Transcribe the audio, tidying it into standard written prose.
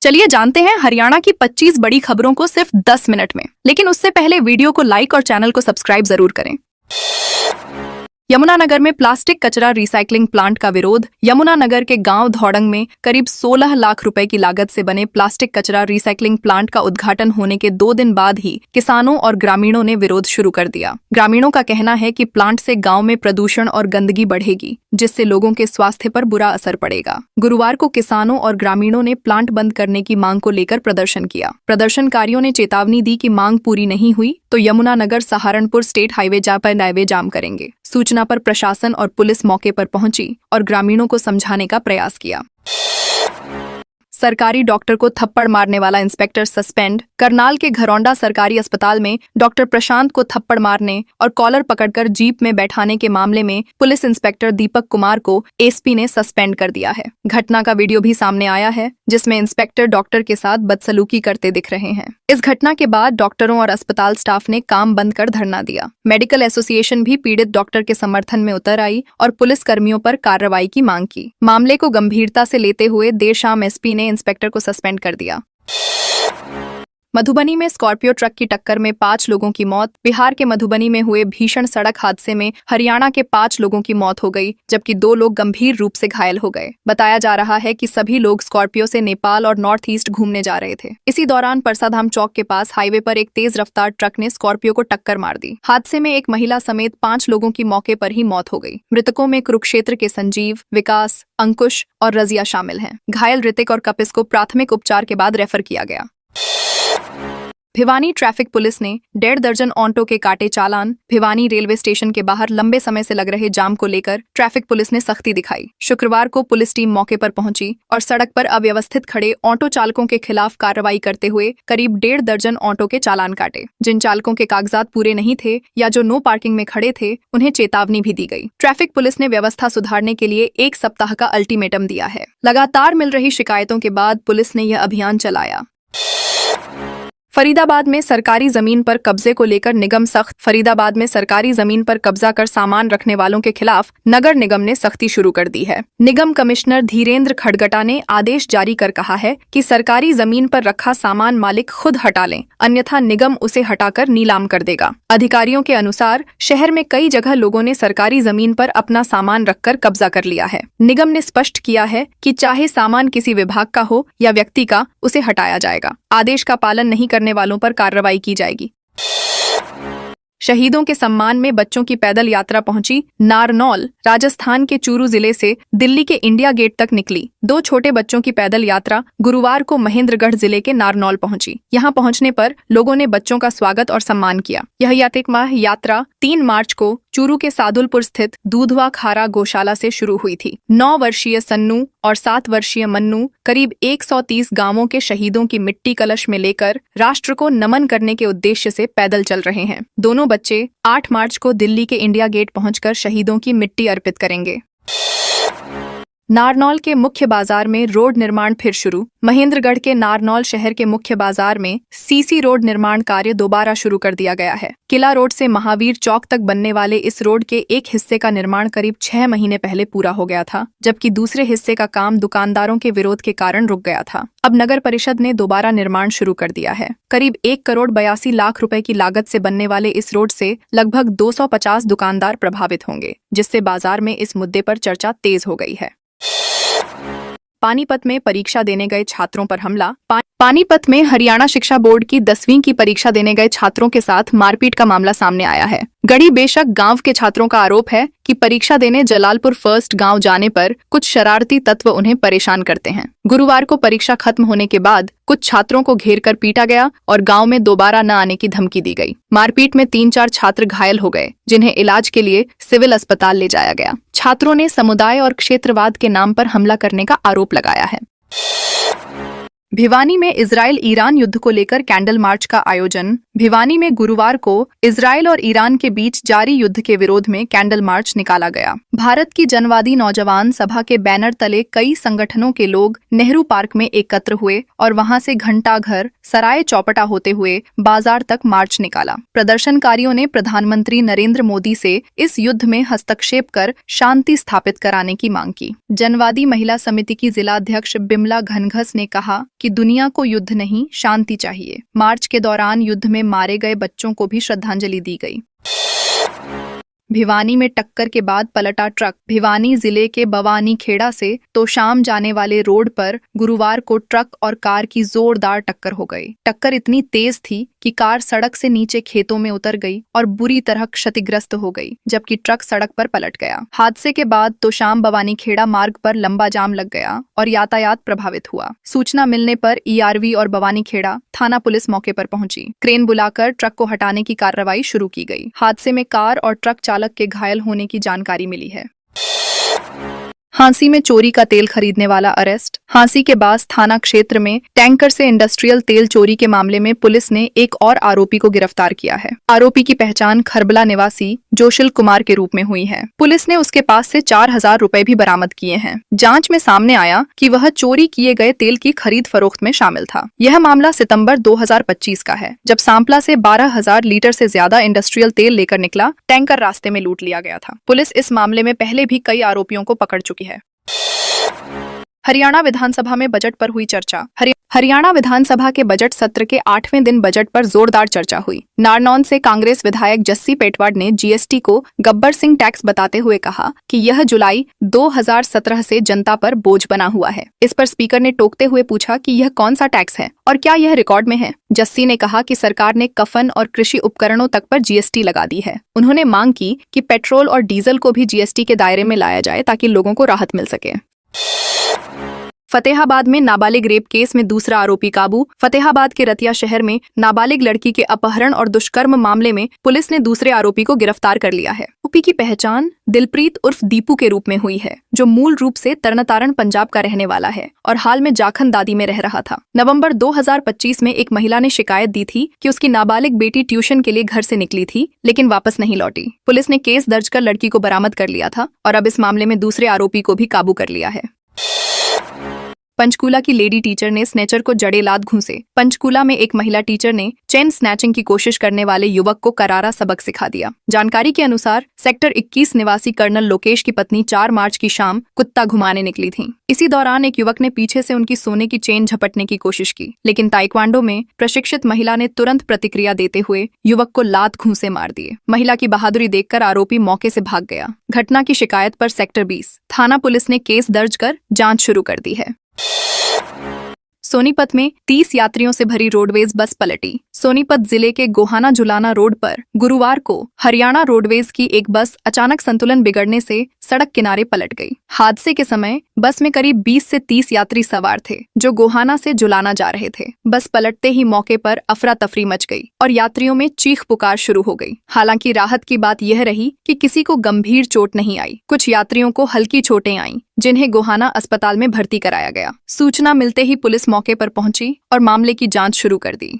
चलिए जानते हैं हरियाणा की 25 बड़ी खबरों को सिर्फ 10 मिनट में। लेकिन उससे पहले वीडियो को लाइक और चैनल को सब्सक्राइब जरूर करें। यमुनानगर में प्लास्टिक कचरा रिसाइकलिंग प्लांट का विरोध। यमुनानगर के गांव धौड़ंग में करीब 16 लाख रुपए की लागत से बने प्लास्टिक कचरा रिसाइकलिंग प्लांट का उद्घाटन होने के 2 दिन बाद ही किसानों और ग्रामीणों ने विरोध शुरू कर दिया। ग्रामीणों का कहना है कि प्लांट से गांव में प्रदूषण और गंदगी बढ़ेगी, जिससे लोगों के स्वास्थ्य पर बुरा असर पड़ेगा। गुरुवार को किसानों और ग्रामीणों ने प्लांट बंद करने की मांग को लेकर प्रदर्शन किया। प्रदर्शनकारियों ने चेतावनी दी कि मांग पूरी नहीं हुई तो यमुनानगर सहारनपुर स्टेट हाईवे जाम करेंगे। सूचना पर प्रशासन और पुलिस मौके पर पहुंची और ग्रामीणों को समझाने का प्रयास किया। सरकारी डॉक्टर को थप्पड़ मारने वाला इंस्पेक्टर सस्पेंड। करनाल के घरौंडा सरकारी अस्पताल में डॉक्टर प्रशांत को थप्पड़ मारने और कॉलर पकड़कर जीप में बैठाने के मामले में पुलिस इंस्पेक्टर दीपक कुमार को एसपी ने सस्पेंड कर दिया है। घटना का वीडियो भी सामने आया है, जिसमें इंस्पेक्टर डॉक्टर के साथ बदसलूकी करते दिख रहे हैं। इस घटना के बाद डॉक्टरों और अस्पताल स्टाफ ने काम बंद कर धरना दिया। मेडिकल एसोसिएशन भी पीड़ित डॉक्टर के समर्थन में उतर आई और पुलिस कर्मियों पर कार्रवाई की मांग की। मामले को गंभीरता से लेते हुए देर शाम एसपी ने इंस्पेक्टर को सस्पेंड कर दिया। मधुबनी में स्कॉर्पियो ट्रक की टक्कर में 5 लोगों की मौत। बिहार के मधुबनी में हुए भीषण सड़क हादसे में हरियाणा के 5 लोगों की मौत हो गई, जबकि 2 लोग गंभीर रूप से घायल हो गए। बताया जा रहा है कि सभी लोग स्कॉर्पियो से नेपाल और नॉर्थ ईस्ट घूमने जा रहे थे। इसी दौरान परसाधाम चौक के पास हाईवे पर एक तेज रफ्तार ट्रक ने स्कॉर्पियो को टक्कर मार दी। हादसे में एक महिला समेत 5 लोगों की मौके पर ही मौत हो गई। मृतकों में कुरुक्षेत्र के संजीव, विकास, अंकुश और रजिया शामिल हैं। घायल ऋतिक और कपिस को प्राथमिक उपचार के बाद रेफर किया गया। भिवानी ट्रैफिक पुलिस ने 1.5 दर्जन ऑटो के काटे चालान। भिवानी रेलवे स्टेशन के बाहर लंबे समय से लग रहे जाम को लेकर ट्रैफिक पुलिस ने सख्ती दिखाई। शुक्रवार को पुलिस टीम मौके पर पहुंची और सड़क पर अव्यवस्थित खड़े ऑटो चालकों के खिलाफ कार्रवाई करते हुए करीब 1.5 दर्जन ऑटो के चालान काटे। जिन चालकों के कागजात पूरे नहीं थे या जो नो पार्किंग में खड़े थे, उन्हें चेतावनी भी दी गई। ट्रैफिक पुलिस ने व्यवस्था सुधारने के लिए 1 सप्ताह का अल्टीमेटम दिया है। लगातार मिल रही शिकायतों के बाद पुलिस ने यह अभियान चलाया। फरीदाबाद में सरकारी जमीन पर कब्जे को लेकर निगम सख्त। फरीदाबाद में सरकारी जमीन पर कब्जा कर सामान रखने वालों के खिलाफ नगर निगम ने सख्ती शुरू कर दी है। निगम कमिश्नर धीरेन्द्र खडगटा ने आदेश जारी कर कहा है कि सरकारी जमीन पर रखा सामान मालिक खुद हटा लें, अन्यथा निगम उसे हटाकर नीलाम कर देगा। अधिकारियों के अनुसार शहर में कई जगह लोगों ने सरकारी जमीन पर अपना सामान रखकर कब्जा कर लिया है। निगम ने स्पष्ट किया है कि चाहे सामान किसी विभाग का हो या व्यक्ति का, उसे हटाया जाएगा। आदेश का पालन नहीं करने वालों पर कार्रवाई की जाएगी। शहीदों के सम्मान में बच्चों की पैदल यात्रा पहुंची। नारनौल राजस्थान के चूरू जिले से दिल्ली के इंडिया गेट तक निकली 2 छोटे बच्चों की पैदल यात्रा गुरुवार को महेंद्रगढ़ जिले के नारनौल पहुंची। यहां पहुंचने पर लोगों ने बच्चों का स्वागत और सम्मान किया। यह यात्रा 3 मार्च को चूरू के सादुलपुर स्थित दूधवा खारा गौशाला से शुरू हुई थी। 9 वर्षीय सन्नू और 7 वर्षीय मन्नू करीब 130 गांवों के शहीदों की मिट्टी कलश में लेकर राष्ट्र को नमन करने के उद्देश्य से पैदल चल रहे हैं। दोनों बच्चे 8 मार्च को दिल्ली के इंडिया गेट पहुंचकर शहीदों की मिट्टी अर्पित करेंगे। नारनौल के मुख्य बाजार में रोड निर्माण फिर शुरू। महेंद्रगढ़ के नारनौल शहर के मुख्य बाजार में सीसी रोड निर्माण कार्य दोबारा शुरू कर दिया गया है। किला रोड से महावीर चौक तक बनने वाले इस रोड के एक हिस्से का निर्माण करीब 6 महीने पहले पूरा हो गया था, जबकि दूसरे हिस्से का काम दुकानदारों के विरोध के कारण रुक गया था। अब नगर परिषद ने दोबारा निर्माण शुरू कर दिया है। करीब 1 करोड़ 82 लाख रुपए की लागत से बनने वाले इस रोड से लगभग 250 दुकानदार प्रभावित होंगे, जिससे बाजार में इस मुद्दे पर चर्चा तेज हो गई है। पानीपत में परीक्षा देने गए छात्रों पर हमला। पानीपत में हरियाणा शिक्षा बोर्ड की 10वीं की परीक्षा देने गए छात्रों के साथ मारपीट का मामला सामने आया है। गढ़ी बेशक गांव के छात्रों का आरोप है कि परीक्षा देने जलालपुर फर्स्ट गांव जाने पर कुछ शरारती तत्व उन्हें परेशान करते हैं। गुरुवार को परीक्षा खत्म होने के बाद कुछ छात्रों को घेरकर पीटा गया और गांव में दोबारा न आने की धमकी दी गई। मारपीट में 3-4 छात्र घायल हो गए, जिन्हें इलाज के लिए सिविल अस्पताल ले जाया गया। छात्रों ने समुदाय और क्षेत्रवाद के नाम पर हमला करने का आरोप लगाया है। भिवानी में इजराइल ईरान युद्ध को लेकर कैंडल मार्च का आयोजन। भिवानी में गुरुवार को इजराइल और ईरान के बीच जारी युद्ध के विरोध में कैंडल मार्च निकाला गया। भारत की जनवादी नौजवान सभा के बैनर तले कई संगठनों के लोग नेहरू पार्क में एकत्र हुए और वहां से घंटाघर, सराय चौपटा होते हुए बाजार तक मार्च निकाला। प्रदर्शनकारियों ने प्रधानमंत्री नरेंद्र मोदी से इस युद्ध में हस्तक्षेप कर शांति स्थापित कराने की मांग की। जनवादी महिला समिति की जिलाध्यक्ष बिमला घनघस ने कहा कि दुनिया को युद्ध नहीं, शांति चाहिए। मार्च के दौरान युद्ध में मारे गए बच्चों को भी श्रद्धांजलि दी गई। भिवानी में टक्कर के बाद पलटा ट्रक। भिवानी जिले के बवानी खेड़ा से तोशाम जाने वाले रोड पर गुरुवार को ट्रक और कार की जोरदार टक्कर हो गई। टक्कर इतनी तेज थी कि कार सड़क से नीचे खेतों में उतर गई और बुरी तरह क्षतिग्रस्त हो गई, जबकि ट्रक सड़क पर पलट गया। हादसे के बाद तोशाम बवानी खेड़ा मार्ग पर लंबा जाम लग गया और यातायात प्रभावित हुआ। सूचना मिलने पर ईआरवी और बवानी खेड़ा थाना पुलिस मौके पर पहुंची। क्रेन बुलाकर ट्रक को हटाने की कार्रवाई शुरू की गई। हादसे में कार और ट्रक चालक के घायल होने की जानकारी मिली है। हांसी में चोरी का तेल खरीदने वाला अरेस्ट। हांसी के बास थाना क्षेत्र में टैंकर से इंडस्ट्रियल तेल चोरी के मामले में पुलिस ने एक और आरोपी को गिरफ्तार किया है। आरोपी की पहचान खरबला निवासी जोशिल कुमार के रूप में हुई है। पुलिस ने उसके पास से 4,000 रुपए भी बरामद किए हैं। जांच में सामने आया कि वह चोरी किए गए तेल की खरीद फरोख्त में शामिल था। यह मामला सितंबर 2025 का है, जब सांपला से 12,000 लीटर से ज्यादा इंडस्ट्रियल तेल लेकर निकला टैंकर रास्ते में लूट लिया गया था। पुलिस इस मामले में पहले भी कई आरोपियों को पकड़ चुकी है। हरियाणा विधानसभा में बजट पर हुई चर्चा। हरियाणा विधानसभा के बजट सत्र के 8वें दिन बजट पर जोरदार चर्चा हुई। नारनौल से कांग्रेस विधायक जस्सी पेटवाड ने जीएसटी को गब्बर सिंह टैक्स बताते हुए कहा कि यह जुलाई 2017 से जनता पर बोझ बना हुआ है। इस पर स्पीकर ने टोकते हुए पूछा कि यह कौन सा टैक्स है और क्या यह रिकॉर्ड में है। जस्सी ने कहा कि सरकार ने कफन और कृषि उपकरणों तक पर जीएसटी लगा दी है। उन्होंने मांग की कि पेट्रोल और डीजल को भी जीएसटी के दायरे में लाया जाए ताकि लोगों को राहत मिल सके। फतेहाबाद में नाबालिग रेप केस में दूसरा आरोपी काबू। फतेहाबाद के रतिया शहर में नाबालिग लड़की के अपहरण और दुष्कर्म मामले में पुलिस ने दूसरे आरोपी को गिरफ्तार कर लिया है। आरोपी की पहचान दिलप्रीत उर्फ दीपू के रूप में हुई है, जो मूल रूप से तरनतारण पंजाब का रहने वाला है और हाल में जाखन दादी में रह रहा था। नवंबर 2025 में एक महिला ने शिकायत दी थी कि उसकी नाबालिग बेटी ट्यूशन के लिए घर से निकली थी, लेकिन वापस नहीं लौटी। पुलिस ने केस दर्ज कर लड़की को बरामद कर लिया था और अब इस मामले में दूसरे आरोपी को भी काबू कर लिया है। पंचकूला की लेडी टीचर ने स्नेचर को जड़े लात घूंसे। पंचकूला में एक महिला टीचर ने चेन स्नैचिंग की कोशिश करने वाले युवक को करारा सबक सिखा दिया। जानकारी के अनुसार सेक्टर 21 निवासी कर्नल लोकेश की पत्नी 4 मार्च की शाम कुत्ता घुमाने निकली थी। इसी दौरान एक युवक ने पीछे से उनकी सोने की चेन झपटने की कोशिश की, लेकिन ताइक्वांडो में प्रशिक्षित महिला ने तुरंत प्रतिक्रिया देते हुए युवक को लात घूंसे मार दिए। महिला की बहादुरी देखकर आरोपी मौके से भाग गया। घटना की शिकायत पर सेक्टर 20 थाना पुलिस ने केस दर्ज कर जांच शुरू कर दी है। सोनीपत में 30 यात्रियों से भरी रोडवेज बस पलटी। सोनीपत जिले के गोहाना जुलाना रोड पर गुरुवार को हरियाणा रोडवेज की एक बस अचानक संतुलन बिगड़ने से सड़क किनारे पलट गई। हादसे के समय बस में करीब 20 से 30 यात्री सवार थे, जो गोहाना से जुलाना जा रहे थे। बस पलटते ही मौके पर अफरा तफरी मच गई और यात्रियों में चीख पुकार शुरू हो गई। हालांकि राहत की बात यह रही कि किसी को गंभीर चोट नहीं आई। कुछ यात्रियों को हल्की चोटें आईं, जिन्हें गोहाना अस्पताल में भर्ती कराया गया। सूचना मिलते ही पुलिस मौके पर पहुंची और मामले की जांच शुरू कर दी।